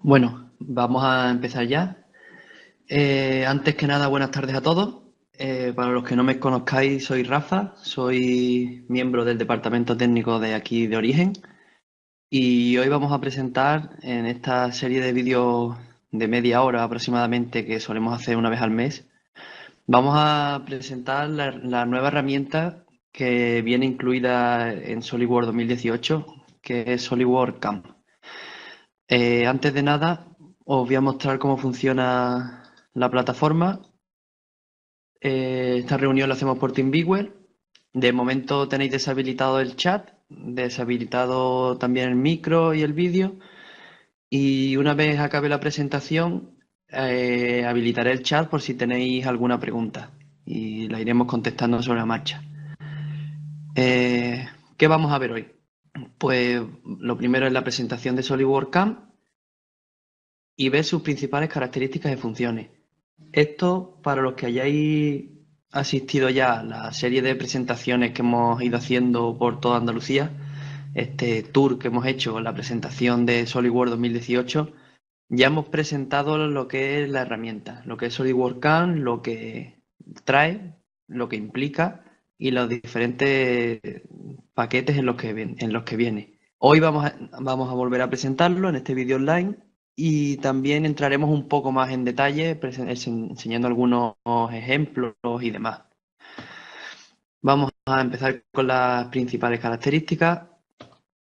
Bueno, vamos a empezar ya. Antes que nada, buenas tardes a todos. Para los que no me conozcáis, soy Rafa, soy miembro del departamento técnico de aquí de Origen y hoy vamos a presentar en esta serie de vídeos de media hora aproximadamente que solemos hacer una vez al mes. Vamos a presentar la nueva herramienta que viene incluida en SolidWorks 2018, que es SolidWorks Camp. Antes de nada, os voy a mostrar cómo funciona la plataforma. Esta reunión la hacemos por TeamViewer. De momento tenéis deshabilitado el chat, deshabilitado también el micro y el vídeo. Y una vez acabe la presentación, habilitaré el chat por si tenéis alguna pregunta y la iremos contestando sobre la marcha. ¿Qué vamos a ver hoy? Pues lo primero es la presentación de SolidWorks Camp y ver sus principales características y funciones. Esto, para los que hayáis asistido ya a la serie de presentaciones que hemos ido haciendo por toda Andalucía, este tour que hemos hecho, la presentación de SolidWorks 2018, ya hemos presentado lo que es la herramienta, lo que es SolidWorks CAM, lo que trae, lo que implica y los diferentes paquetes en los que viene. Hoy vamos a volver a presentarlo en este vídeo online y también entraremos un poco más en detalle enseñando algunos ejemplos y demás. Vamos a empezar con las principales características.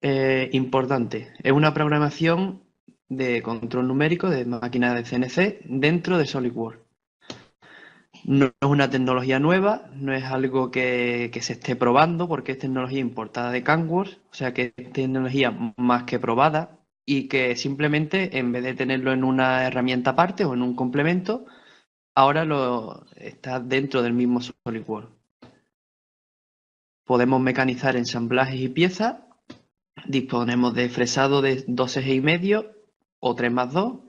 Importante, es una programación de control numérico de máquinas de CNC dentro de SolidWorks. No es una tecnología nueva, no es algo que se esté probando porque es tecnología importada de CamWorks, o sea que es tecnología más que probada y que simplemente en vez de tenerlo en una herramienta aparte o en un complemento, ahora está dentro del mismo SolidWorks. Podemos mecanizar ensamblajes y piezas, disponemos de fresado de 2 ejes y medio o 3+2.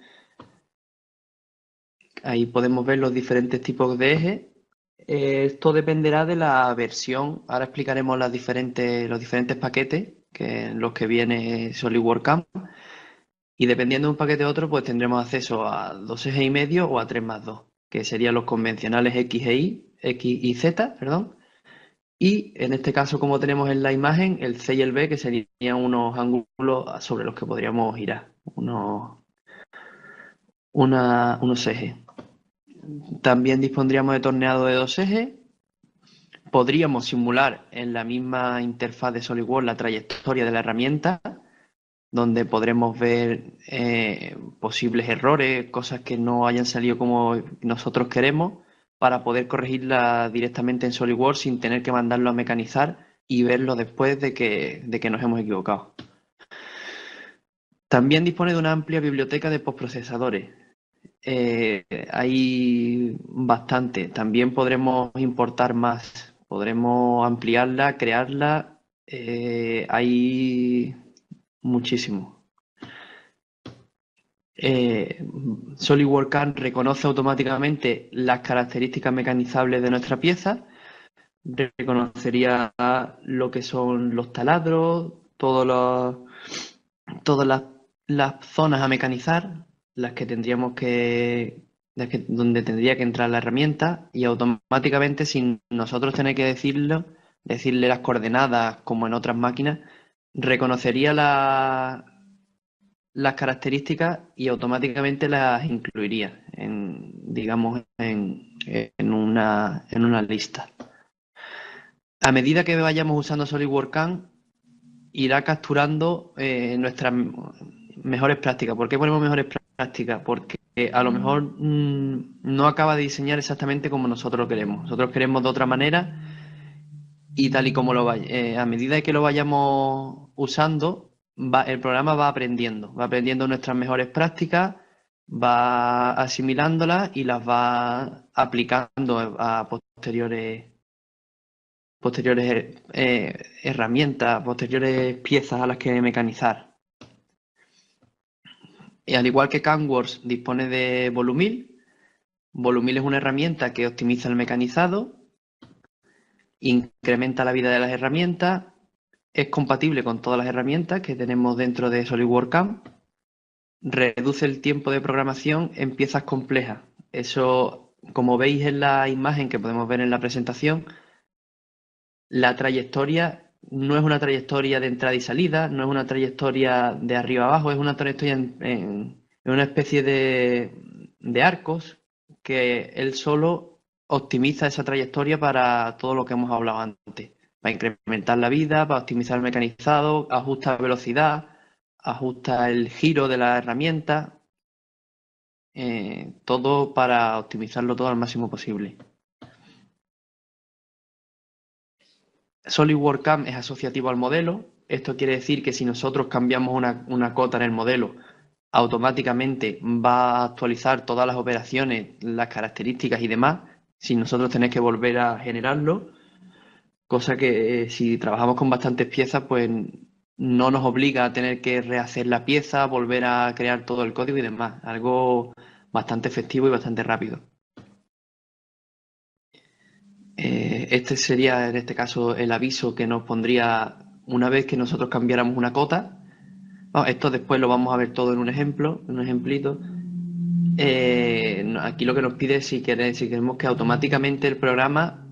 Ahí podemos ver los diferentes tipos de ejes. Esto dependerá de la versión. Ahora explicaremos los diferentes paquetes en los que viene SolidWorks Camp. Y dependiendo de un paquete u otro, pues tendremos acceso a 2 ejes y medio o a 3+2, que serían los convencionales X y Z, perdón. Y en este caso, como tenemos en la imagen, el C y el B, que serían unos ángulos sobre los que podríamos girar, unos ejes. También dispondríamos de torneado de 2 ejes. Podríamos simular en la misma interfaz de SolidWorks la trayectoria de la herramienta, donde podremos ver posibles errores, cosas que no hayan salido como nosotros queremos, para poder corregirla directamente en SolidWorks sin tener que mandarlo a mecanizar y verlo después de que nos hemos equivocado. También dispone de una amplia biblioteca de postprocesadores. Hay bastante. También podremos importar más. Podremos ampliarla, crearla. Hay muchísimo. SolidWorks CAM reconoce automáticamente las características mecanizables de nuestra pieza. Reconocería lo que son los taladros, todas las zonas a mecanizar, las que tendríamos donde tendría que entrar la herramienta y automáticamente sin nosotros tener que decirle las coordenadas como en otras máquinas, reconocería las características y automáticamente las incluiría digamos, en una lista. A medida que vayamos usando SolidWorks CAM, irá capturando nuestras mejores prácticas. ¿Por qué ponemos mejores prácticas? Porque a lo mejor no acaba de diseñar exactamente como nosotros lo queremos. Nosotros queremos de otra manera y tal y como a medida que lo vayamos usando, el programa va aprendiendo nuestras mejores prácticas, va asimilándolas y las va aplicando a posteriores herramientas, posteriores piezas a las que mecanizar. Y al igual que CamWorks dispone de Volumil, Volumil es una herramienta que optimiza el mecanizado, incrementa la vida de las herramientas, es compatible con todas las herramientas que tenemos dentro de SolidWorks CAM reduce el tiempo de programación en piezas complejas. Eso, como veis en la imagen que podemos ver en la presentación, la trayectoria no es una trayectoria de entrada y salida, no es una trayectoria de arriba a abajo, es una trayectoria en una especie de arcos que él solo optimiza esa trayectoria para todo lo que hemos hablado antes. Para incrementar la vida, para optimizar el mecanizado, ajusta velocidad, ajusta el giro de la herramienta, todo para optimizarlo todo al máximo posible. SolidWorks CAM es asociativo al modelo. Esto quiere decir que si nosotros cambiamos una cota en el modelo, automáticamente va a actualizar todas las operaciones, las características y demás, sin nosotros tener que volver a generarlo, cosa que si trabajamos con bastantes piezas, pues no nos obliga a tener que rehacer la pieza, volver a crear todo el código y demás. Algo bastante efectivo y bastante rápido. Este sería en este caso el aviso que nos pondría una vez que nosotros cambiáramos una cota. Esto después lo vamos a ver todo en un ejemplo, en un ejemplito. Aquí lo que nos pide es si queremos que automáticamente el programa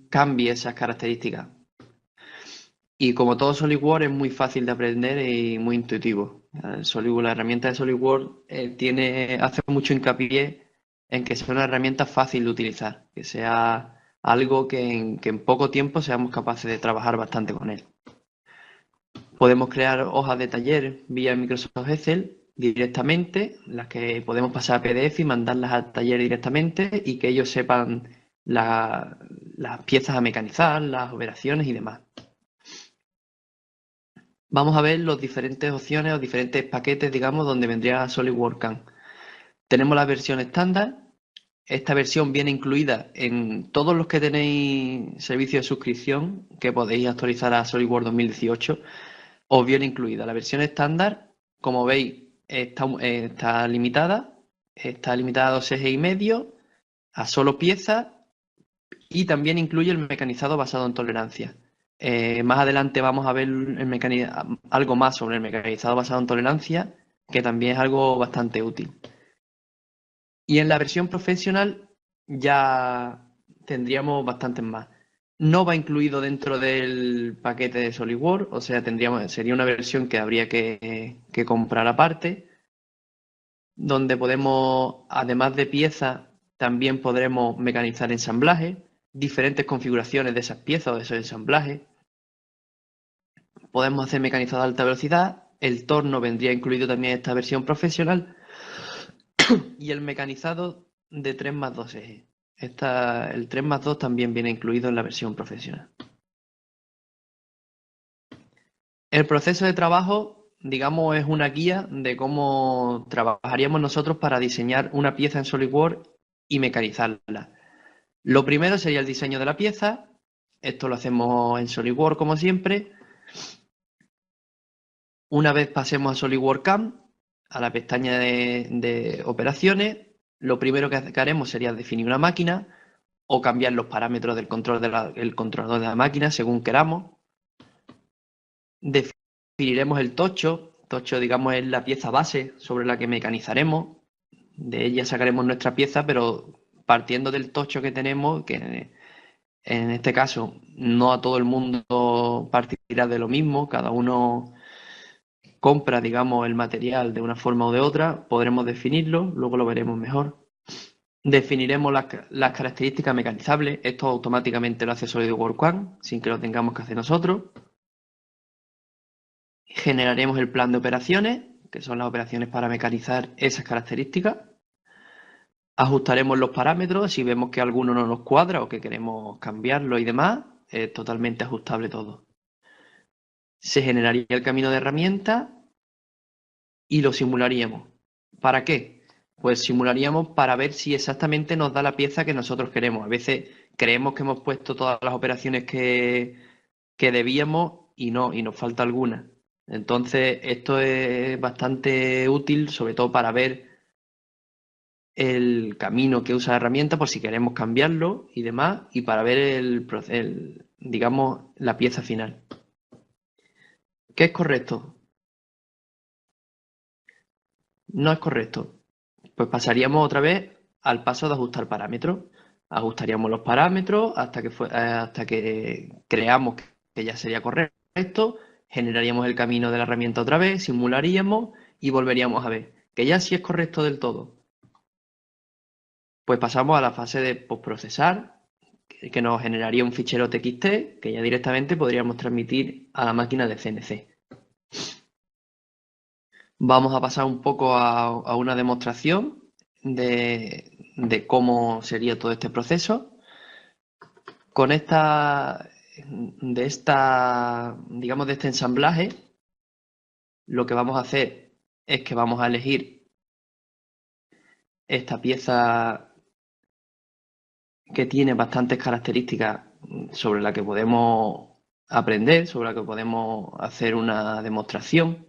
cambie esas características. Y como todo SolidWorks es muy fácil de aprender y muy intuitivo. La herramienta de SolidWorks hace mucho hincapié en que sea una herramienta fácil de utilizar, que sea algo que en poco tiempo seamos capaces de trabajar bastante con él. Podemos crear hojas de taller vía Microsoft Excel directamente, las que podemos pasar a PDF y mandarlas al taller directamente y que ellos sepan las piezas a mecanizar, las operaciones y demás. Vamos a ver las diferentes opciones o diferentes paquetes, digamos, donde vendría SolidWorks CAM. Tenemos la versión estándar. Esta versión viene incluida en todos los que tenéis servicio de suscripción, que podéis actualizar a SolidWorks 2018. Os viene incluida la versión estándar. Como veis, está limitada. Está limitada a 2 ejes y medio, a solo piezas, y también incluye el mecanizado basado en tolerancia. Más adelante vamos a ver algo más sobre el mecanizado basado en tolerancia, que también es algo bastante útil. Y en la versión profesional ya tendríamos bastantes más. No va incluido dentro del paquete de SolidWorks, o sea, sería una versión que habría que comprar aparte, donde podemos, además de piezas, también podremos mecanizar ensamblajes, diferentes configuraciones de esas piezas o de esos ensamblajes. Podemos hacer mecanizado de alta velocidad, el torno vendría incluido también en esta versión profesional y el mecanizado de 3 más 2 ejes. El 3 más 2 también viene incluido en la versión profesional. El proceso de trabajo, digamos, es una guía de cómo trabajaríamos nosotros para diseñar una pieza en SolidWorks y mecanizarla. Lo primero sería el diseño de la pieza. Esto lo hacemos en SolidWorks como siempre. Una vez pasemos a SolidWorks CAM, a la pestaña de operaciones, lo primero que haremos sería definir una máquina o cambiar los parámetros del controlador de la máquina según queramos. Definiremos el tocho. Tocho, digamos, es la pieza base sobre la que mecanizaremos. De ella sacaremos nuestra pieza, pero partiendo del tocho que tenemos, que en este caso no a todo el mundo partirá de lo mismo, cada uno compra, digamos, el material de una forma o de otra, podremos definirlo, luego lo veremos mejor. Definiremos las características mecanizables, esto automáticamente lo hace SolidWorks CAM, sin que lo tengamos que hacer nosotros. Generaremos el plan de operaciones, que son las operaciones para mecanizar esas características. Ajustaremos los parámetros, si vemos que alguno no nos cuadra o que queremos cambiarlo y demás, es totalmente ajustable todo. Se generaría el camino de herramientas y lo simularíamos. ¿Para qué? Pues simularíamos para ver si exactamente nos da la pieza que nosotros queremos. A veces creemos que hemos puesto todas las operaciones que debíamos y no, y nos falta alguna. Entonces, esto es bastante útil, sobre todo para ver el camino que usa la herramienta por si queremos cambiarlo y demás, y para ver digamos, la pieza final. ¿Qué es correcto? no es correcto. Pues pasaríamos otra vez al paso de ajustar parámetros. Ajustaríamos los parámetros hasta que creamos que ya sería correcto, generaríamos el camino de la herramienta otra vez, simularíamos y volveríamos a ver que ya sí es correcto del todo. Pues pasamos a la fase de postprocesar, que nos generaría un fichero TXT que ya directamente podríamos transmitir a la máquina de CNC. Vamos a pasar un poco a una demostración de cómo sería todo este proceso. Con digamos, de este ensamblaje, lo que vamos a hacer es que vamos a elegir esta pieza que tiene bastantes características sobre la que podemos aprender, sobre la que podemos hacer una demostración.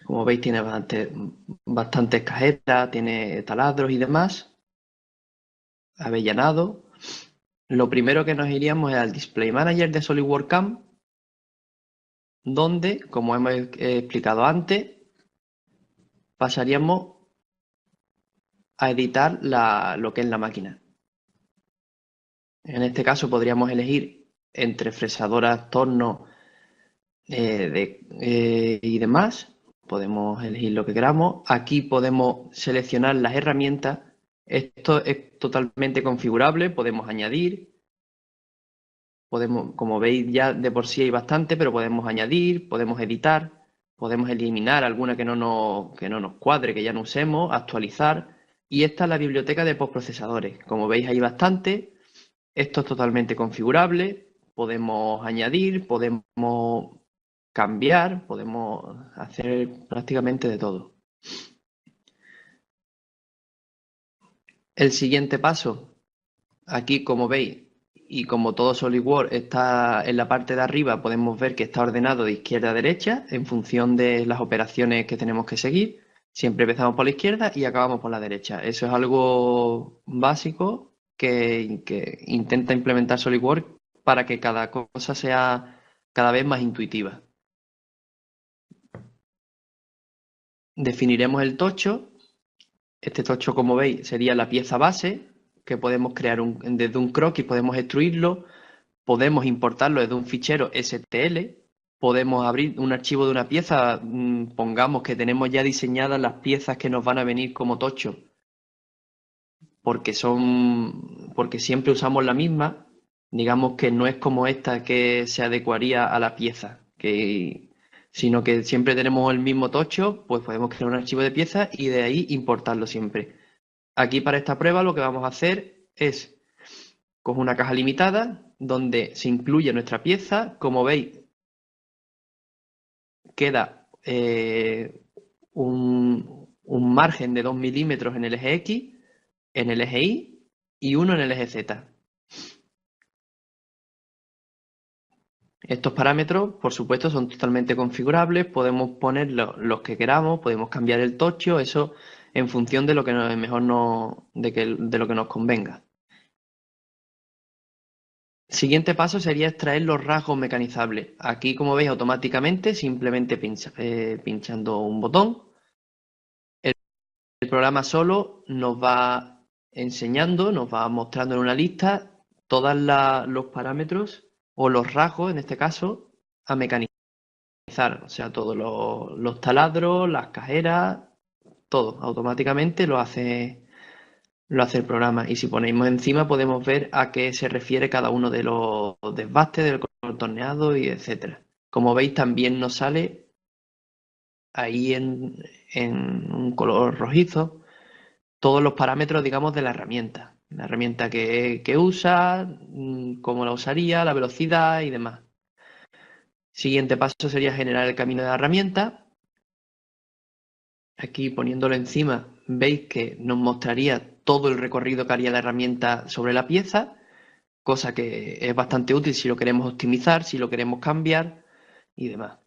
Como veis, tiene bastantes cajetas, tiene taladros y demás, avellanado. Lo primero que nos iríamos es al Display Manager de SolidWorks CAM, donde, como hemos explicado antes, pasaríamos a editar lo que es la máquina. En este caso podríamos elegir entre fresadoras, tornos y demás. Podemos elegir lo que queramos. Aquí podemos seleccionar las herramientas. Esto es totalmente configurable. Podemos añadir. Como veis ya de por sí hay bastante, pero podemos añadir, podemos editar, podemos eliminar alguna que no nos cuadre, que ya no usemos, actualizar. Y esta es la biblioteca de postprocesadores. Como veis hay bastante. Esto es totalmente configurable. Podemos añadir, podemos cambiar, podemos hacer prácticamente de todo. El siguiente paso, aquí como veis, y como todo SolidWorks está en la parte de arriba, podemos ver que está ordenado de izquierda a derecha en función de las operaciones que tenemos que seguir. Siempre empezamos por la izquierda y acabamos por la derecha. Eso es algo básico que intenta implementar SolidWorks para que cada cosa sea cada vez más intuitiva. Definiremos el tocho. Este tocho, como veis, sería la pieza base que podemos crear desde un croquis, podemos extruirlo, podemos importarlo desde un fichero STL, podemos abrir un archivo de una pieza, pongamos que tenemos ya diseñadas las piezas que nos van a venir como tocho, porque siempre usamos la misma, digamos que no es como esta que se adecuaría a la pieza, sino que siempre tenemos el mismo tocho, pues podemos crear un archivo de piezas y de ahí importarlo siempre. Aquí para esta prueba lo que vamos a hacer es coger una caja limitada donde se incluye nuestra pieza. Como veis, queda un margen de 2 milímetros en el eje X, en el eje Y y uno en el eje Z. Estos parámetros, por supuesto, son totalmente configurables, podemos poner los que queramos, podemos cambiar el tocho, eso en función de lo que de lo que nos convenga. Siguiente paso sería extraer los rasgos mecanizables. Aquí, como veis, automáticamente, simplemente pinchando un botón, el programa solo nos va enseñando, nos va mostrando en una lista todos los parámetros o los rasgos, en este caso, a mecanizar. O sea, todos los taladros, las cajeras, todo automáticamente lo hace el programa. Y si ponemos encima podemos ver a qué se refiere cada uno de los desbastes, del contorneado y etcétera. Como veis también nos sale ahí en un color rojizo todos los parámetros, digamos, de la herramienta. La herramienta que usa, cómo la usaría, la velocidad y demás. Siguiente paso sería generar el camino de la herramienta. Aquí poniéndolo encima veis que nos mostraría todo el recorrido que haría la herramienta sobre la pieza, cosa que es bastante útil si lo queremos optimizar, si lo queremos cambiar y demás.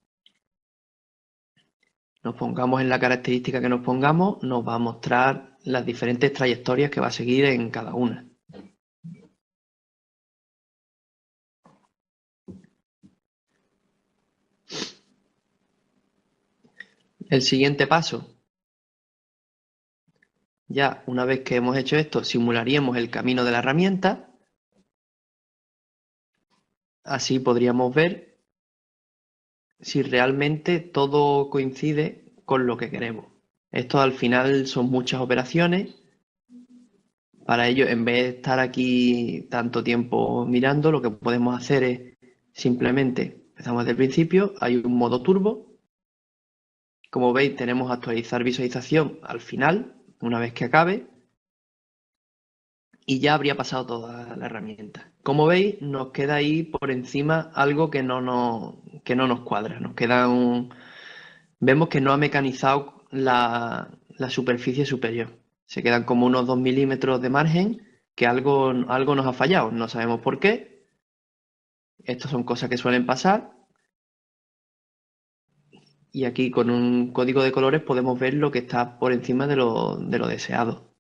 Nos pongamos en la característica que nos pongamos, nos va a mostrar las diferentes trayectorias que va a seguir en cada una. El siguiente paso, ya una vez que hemos hecho esto, simularíamos el camino de la herramienta. Así podríamos ver si realmente todo coincide con lo que queremos. Esto al final son muchas operaciones. Para ello, en vez de estar aquí tanto tiempo mirando, lo que podemos hacer es simplemente, empezamos desde el principio, hay un modo turbo. Como veis, tenemos actualizar visualización al final, una vez que acabe, y ya habría pasado toda la herramienta. Como veis, nos queda ahí por encima algo que no nos cuadra. Vemos que no ha mecanizado la superficie superior. Se quedan como unos 2 milímetros de margen, que algo nos ha fallado. No sabemos por qué. Estas son cosas que suelen pasar. Y aquí con un código de colores podemos ver lo que está por encima de lo deseado.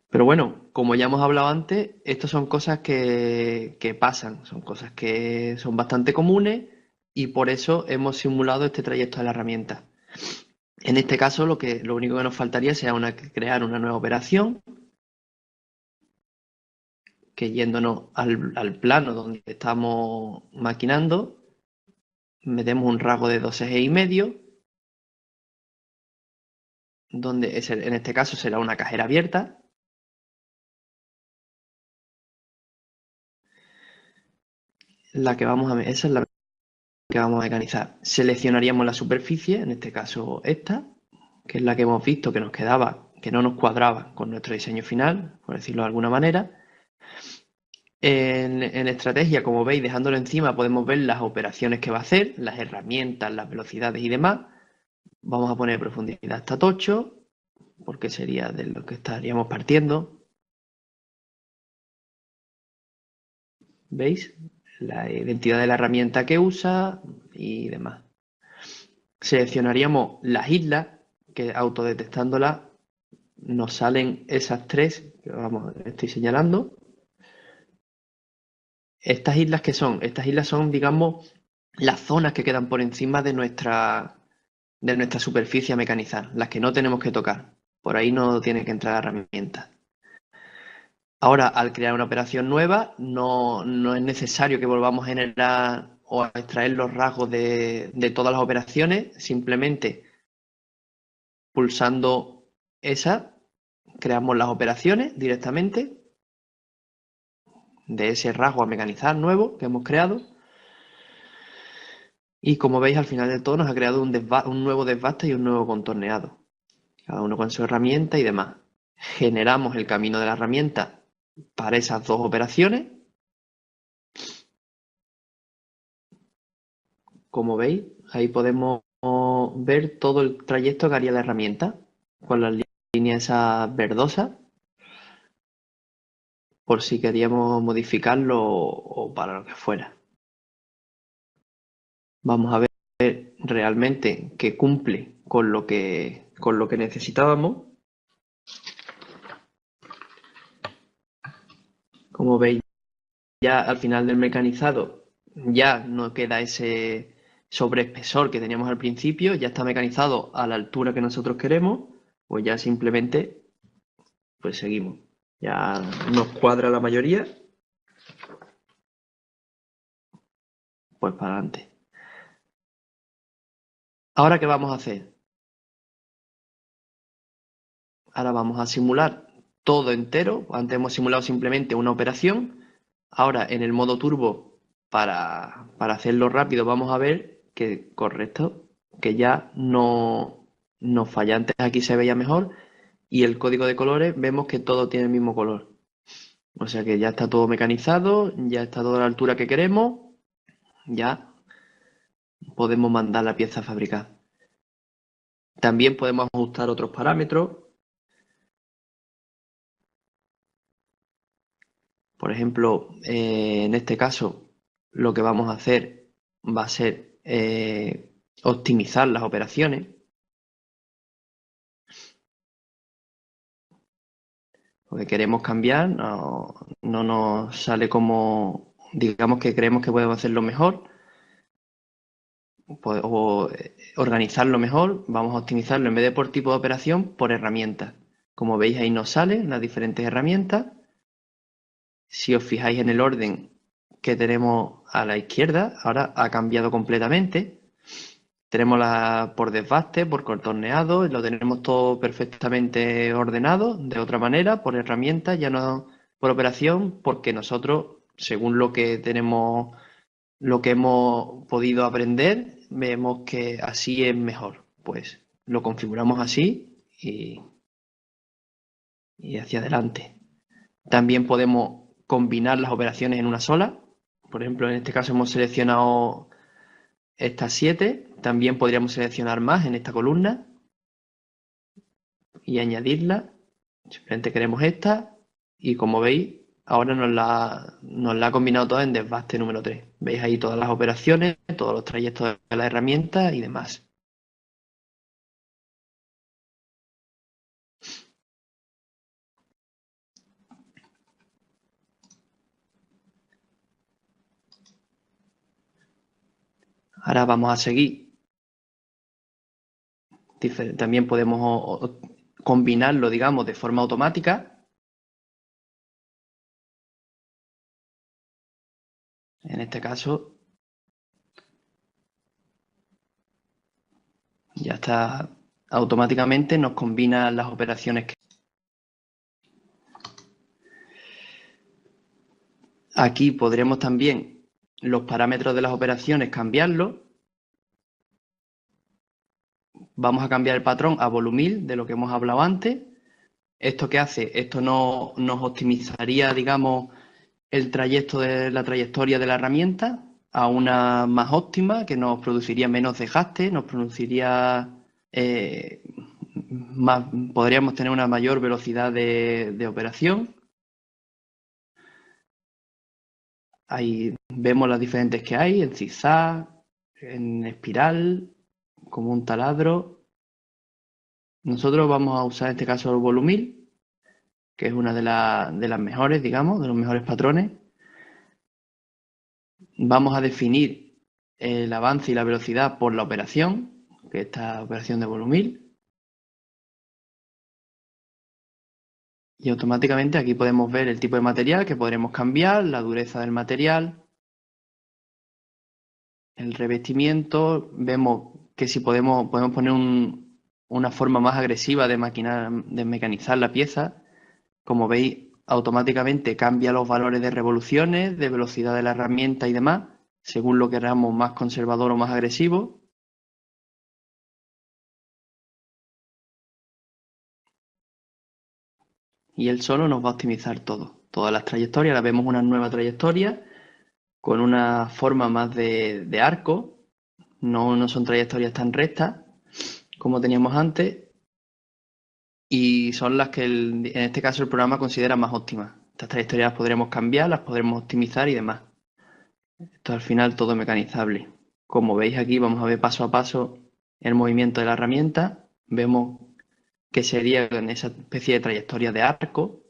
Pero bueno, como ya hemos hablado antes, estas son cosas que pasan, son cosas que son bastante comunes y por eso hemos simulado este trayecto de la herramienta. En este caso, lo único que nos faltaría sería crear una nueva operación, que yéndonos al plano donde estamos maquinando, metemos un rasgo de 2 ejes y medio, donde en este caso será una cajera abierta. Esa es la que vamos a mecanizar. Seleccionaríamos la superficie, en este caso esta, que es la que hemos visto que nos quedaba, que no nos cuadraba con nuestro diseño final, por decirlo de alguna manera. En estrategia, como veis, dejándolo encima podemos ver las operaciones que va a hacer, las herramientas, las velocidades y demás. Vamos a poner profundidad hasta 8, porque sería de lo que estaríamos partiendo. ¿Veis? La identidad de la herramienta que usa y demás. Seleccionaríamos las islas, que autodetectándolas nos salen esas tres que estoy señalando. Estas islas, ¿qué son? Estas islas son, digamos, las zonas que quedan por encima de nuestra superficie a mecanizar, las que no tenemos que tocar. Por ahí no tiene que entrar la herramienta. Ahora, al crear una operación nueva, no es necesario que volvamos a generar o a extraer los rasgos de todas las operaciones, simplemente pulsando esa, creamos las operaciones directamente de ese rasgo a mecanizar nuevo que hemos creado. Y como veis, al final de todo nos ha creado un nuevo desbaste y un nuevo contorneado, cada uno con su herramienta y demás. Generamos el camino de la herramienta para esas dos operaciones. Como veis, ahí podemos ver todo el trayecto que haría la herramienta con las líneas esas verdosas, por si queríamos modificarlo o para lo que fuera. Vamos a ver realmente que cumple con lo que necesitábamos. Como veis, ya al final del mecanizado ya no queda ese sobreespesor que teníamos al principio, ya está mecanizado a la altura que nosotros queremos, pues ya simplemente pues seguimos. Ya nos cuadra la mayoría, pues para adelante. ¿Ahora qué vamos a hacer? Ahora vamos a simular todo entero. Antes hemos simulado simplemente una operación. Ahora en el modo turbo, para hacerlo rápido, vamos a ver que, correcto, que ya no falla. Antes aquí se veía mejor y el código de colores vemos que todo tiene el mismo color. O sea que ya está todo mecanizado, ya está toda la altura que queremos, ya podemos mandar la pieza a fabricar. También podemos ajustar otros parámetros. Por ejemplo, en este caso, lo que vamos a hacer va a ser optimizar las operaciones. Lo que queremos cambiar no nos sale como, digamos que creemos que podemos hacerlo mejor. organizarlo mejor, vamos a optimizarlo en vez de por tipo de operación, por herramientas. Como veis ahí nos salen las diferentes herramientas. Si os fijáis en el orden que tenemos a la izquierda, ahora ha cambiado completamente. Tenemos por desbaste, por contorneado, lo tenemos todo perfectamente ordenado, de otra manera, por herramientas, ya no por operación, porque nosotros, según lo que tenemos, lo que hemos podido aprender, vemos que así es mejor. Pues lo configuramos así y hacia adelante. También podemos combinar las operaciones en una sola. Por ejemplo, en este caso hemos seleccionado estas 7. También podríamos seleccionar más en esta columna y añadirla. Simplemente queremos esta y como veis, ahora nos la ha combinado toda en desbaste número 3. Veis ahí todas las operaciones, todos los trayectos de la herramienta y demás. Ahora vamos a seguir. También podemos combinarlo, digamos, de forma automática. En este caso, ya está, automáticamente nos combina las operaciones. Aquí podremos también los parámetros de las operaciones cambiarlos. Vamos a cambiar el patrón a volumil, de lo que hemos hablado antes. ¿Esto qué hace? Esto nos optimizaría, digamos, el trayecto de la trayectoria de la herramienta a una más óptima, que nos produciría menos desgaste, nos produciría podríamos tener una mayor velocidad de operación. Ahí vemos las diferentes que hay, en zigzag, en espiral, como un taladro. Nosotros vamos a usar en este caso el volumil, que es una de las mejores, digamos, de los mejores patrones. Vamos a definir el avance y la velocidad por la operación, que es esta operación de volumil. Y automáticamente aquí podemos ver el tipo de material que podremos cambiar, la dureza del material, el revestimiento. Vemos que si podemos poner una forma más agresiva de mecanizar la pieza. Como veis, automáticamente cambia los valores de revoluciones, de velocidad de la herramienta y demás, según lo queramos más conservador o más agresivo. Y él solo nos va a optimizar todo. Todas las trayectorias, ahora vemos una nueva trayectoria con una forma más de arco. No son trayectorias tan rectas como teníamos antes. Y son las que en este caso el programa considera más óptimas. Estas trayectorias las podremos cambiar, las podremos optimizar y demás. Esto al final todo mecanizable. Como veis aquí, vamos a ver paso a paso el movimiento de la herramienta. Vemos que sería en esa especie de trayectoria de arco,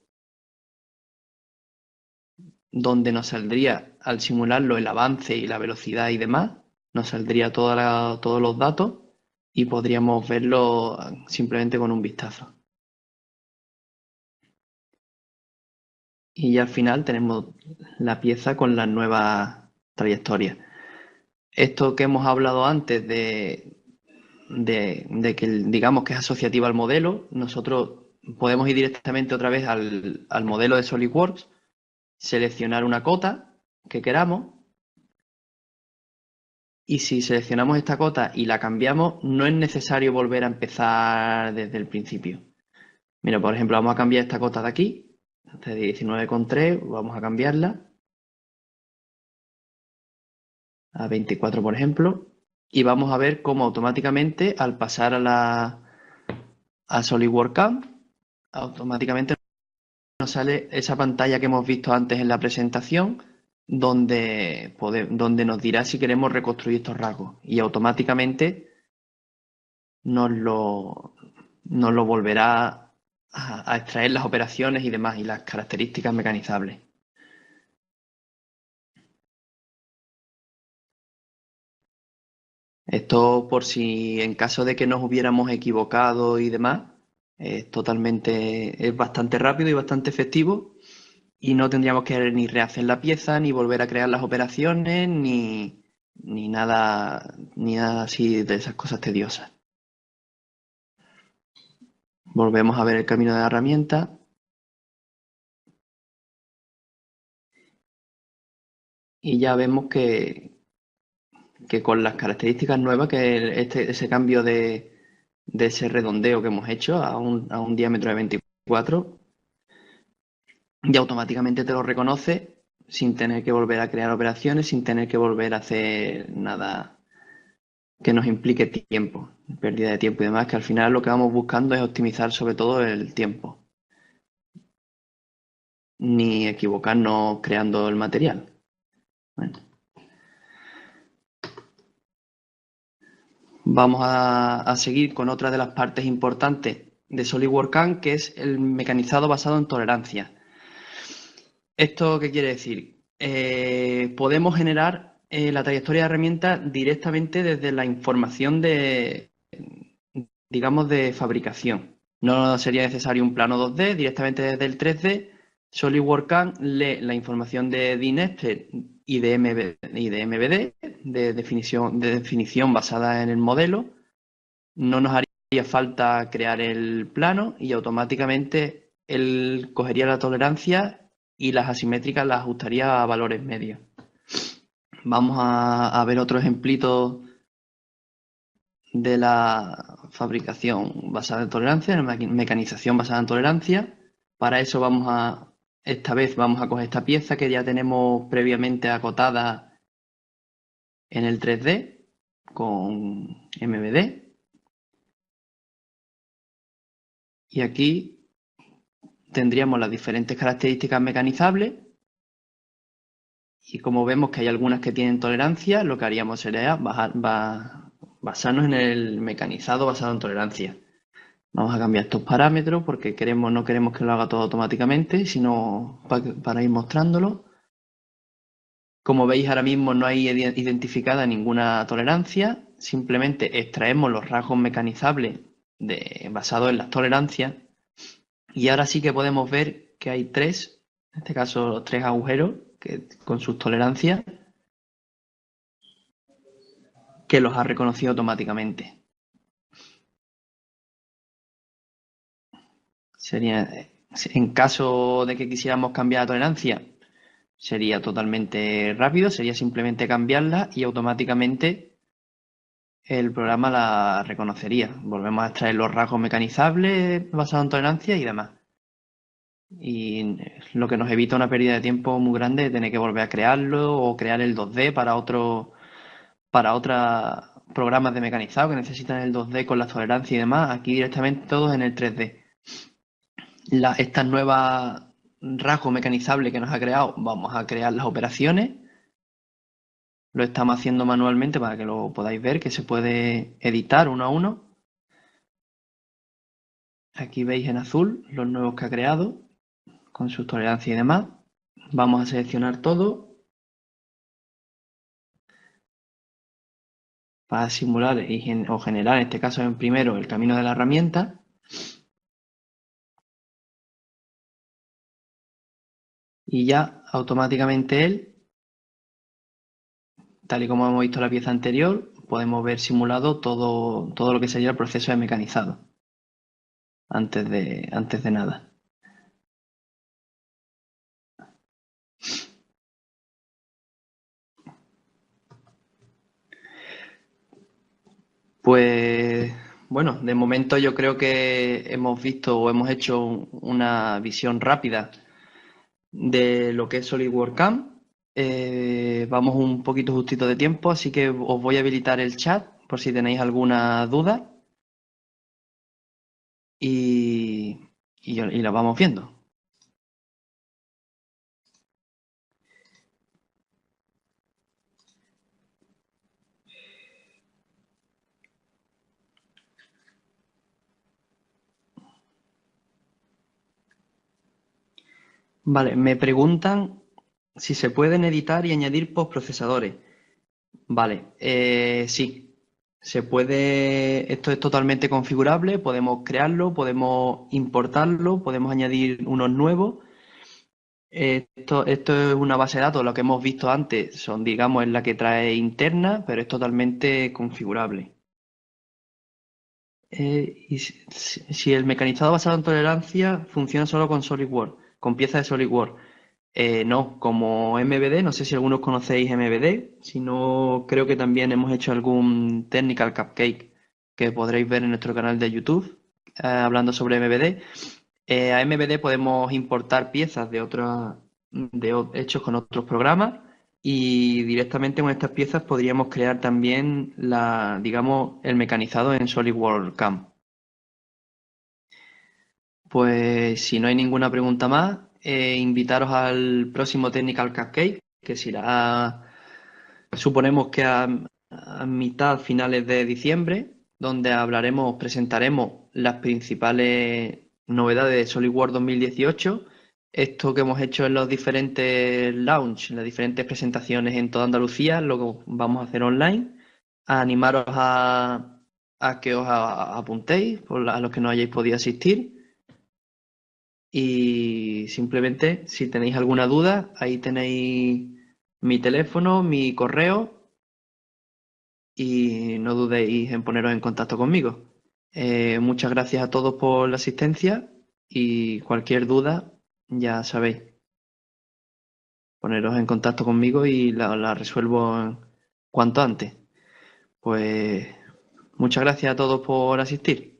donde nos saldría, al simularlo, el avance y la velocidad y demás, nos saldría todos los datos y podríamos verlo simplemente con un vistazo. Y ya al final tenemos la pieza con las nuevas trayectorias. Esto que hemos hablado antes de que digamos que es asociativa al modelo, nosotros podemos ir directamente otra vez al modelo de SolidWorks, seleccionar una cota que queramos y si seleccionamos esta cota y la cambiamos, no es necesario volver a empezar desde el principio. Mira, por ejemplo, vamos a cambiar esta cota de aquí, de 19,3, vamos a cambiarla a 24, por ejemplo, y vamos a ver cómo automáticamente al pasar a SolidWorks CAM, automáticamente nos sale esa pantalla que hemos visto antes en la presentación, donde nos dirá si queremos reconstruir estos rasgos y automáticamente nos lo volverá a extraer las operaciones y demás y las características mecanizables. Esto por si en caso de que nos hubiéramos equivocado y demás, es bastante rápido y bastante efectivo y no tendríamos que ni rehacer la pieza, ni volver a crear las operaciones, ni nada así de esas cosas tediosas. Volvemos a ver el camino de la herramienta. Y ya vemos que con las características nuevas, ese cambio de ese redondeo que hemos hecho a un diámetro de 24, ya automáticamente te lo reconoce sin tener que volver a crear operaciones, sin tener que volver a hacer nada que nos implique tiempo, pérdida de tiempo y demás, que al final lo que vamos buscando es optimizar sobre todo el tiempo, ni equivocarnos creando el material. Bueno, vamos a seguir con otra de las partes importantes de SolidWorks CAM, que es el mecanizado basado en tolerancia. ¿Esto qué quiere decir? Podemos generar la trayectoria de herramienta directamente desde la información digamos, de fabricación. No sería necesario un plano 2D, directamente desde el 3D. SolidWorks CAM lee la información de DNEST y de MVD, de definición basada en el modelo. No nos haría falta crear el plano y automáticamente él cogería la tolerancia y las asimétricas las ajustaría a valores medios. Vamos a ver otro ejemplito de la fabricación basada en tolerancia, de mecanización basada en tolerancia. Para eso esta vez vamos a coger esta pieza que ya tenemos previamente acotada en el 3D con MVD. Y aquí tendríamos las diferentes características mecanizables y como vemos que hay algunas que tienen tolerancia, lo que haríamos sería basarnos en el mecanizado basado en tolerancia. Vamos a cambiar estos parámetros porque no queremos que lo haga todo automáticamente, sino para ir mostrándolo. Como veis ahora mismo no hay identificada ninguna tolerancia, simplemente extraemos los rasgos mecanizables basados en las tolerancias y ahora sí que podemos ver que hay tres, en este caso tres agujeros con sus tolerancias que los ha reconocido automáticamente. En caso de que quisiéramos cambiar la tolerancia, sería totalmente rápido, sería simplemente cambiarla y automáticamente el programa la reconocería. Volvemos a extraer los rasgos mecanizables basados en tolerancia y demás. Y lo que nos evita una pérdida de tiempo muy grande de tener que volver a crearlo o crear el 2D para otros programas de mecanizado que necesitan el 2D con la tolerancia y demás. Aquí directamente todos en el 3D. Estas nuevas rasgos mecanizables que nos ha creado, vamos a crear las operaciones. Lo estamos haciendo manualmente para que lo podáis ver, que se puede editar uno a uno. Aquí veis en azul los nuevos que ha creado, con sus tolerancias y demás. Vamos a seleccionar todo para simular o generar, en este caso en primero, el camino de la herramienta. Y ya automáticamente él, tal y como hemos visto en la pieza anterior, podemos ver simulado todo lo que sería el proceso de mecanizado antes de nada. Pues bueno, de momento yo creo que hemos visto o hemos hecho una visión rápida de lo que es SolidWorks CAM. Vamos un poquito justito de tiempo, así que os voy a habilitar el chat por si tenéis alguna duda y la vamos viendo. Vale, me preguntan si se pueden editar y añadir postprocesadores. Vale, sí. Esto es totalmente configurable, podemos crearlo, podemos importarlo, podemos añadir unos nuevos. Esto es una base de datos, lo que hemos visto antes son, digamos, es la que trae interna, pero es totalmente configurable. Y si el mecanizado basado en tolerancia funciona solo con SolidWorks, con piezas de SolidWorks. No, como MVD, no sé si algunos conocéis MVD, si no, creo que también hemos hecho algún Technical Cupcake que podréis ver en nuestro canal de YouTube, hablando sobre MVD. A MVD podemos importar piezas de hechos con otros programas y directamente con estas piezas podríamos crear también digamos, el mecanizado en SolidWorks CAM. Pues si no hay ninguna pregunta más, invitaros al próximo Technical Cupcake, que será, suponemos que a mitad, finales de diciembre, donde presentaremos las principales novedades de SolidWorks 2018, esto que hemos hecho en los diferentes launch, en las diferentes presentaciones en toda Andalucía, lo que vamos a hacer online, a animaros a que os apuntéis, a los que no hayáis podido asistir. Y simplemente, si tenéis alguna duda, ahí tenéis mi teléfono, mi correo y no dudéis en poneros en contacto conmigo. Muchas gracias a todos por la asistencia y cualquier duda, ya sabéis, poneros en contacto conmigo y la resuelvo cuanto antes. Pues muchas gracias a todos por asistir.